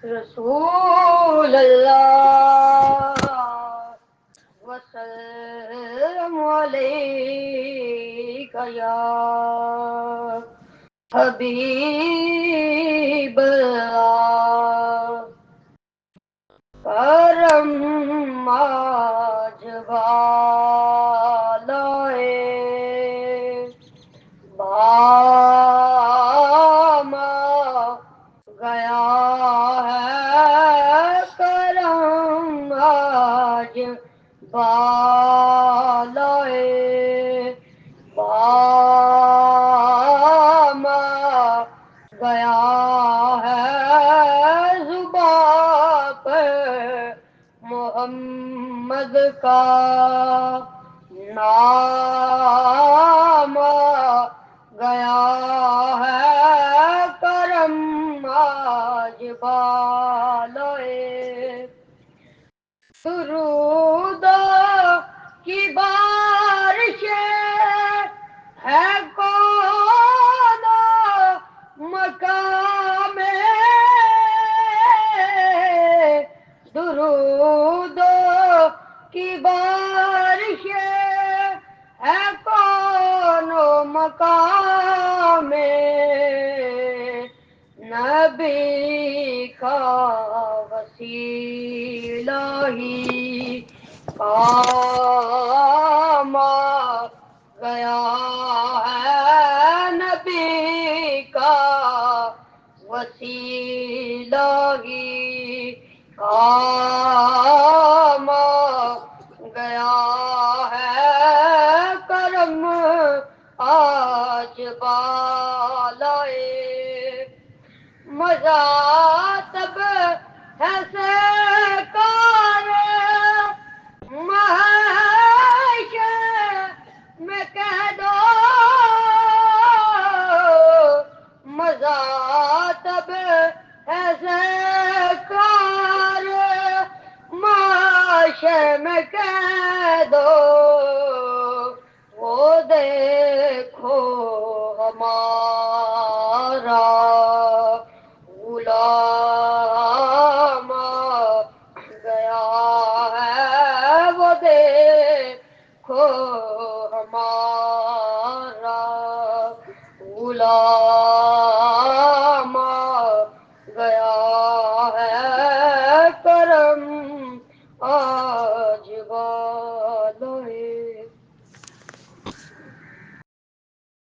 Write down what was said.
رسول اللہ وسلم علیک یا حبیب اللہ کرم آج بالائے بام گیا ہے کرم آج بالائے بام گیا ہے زباں پہ محمد کا نام گیا ہے کرم آج بالائے درود کی بارش ہے کون مقام درود کی بارش ہے کون مقام نبی کا وسیلہ ہی کام گیا ہے نبی کا وسیلہ ہی کام گیا ہے کرم آج بالائے مزہ تب ہے سرکار محشر میں کہہ دو مزہ تب ہے سرکار محشر میں کہہ دو وہ دیکھو ہمارا غلام گیا ہے وہ دیکھو ہمارا غلام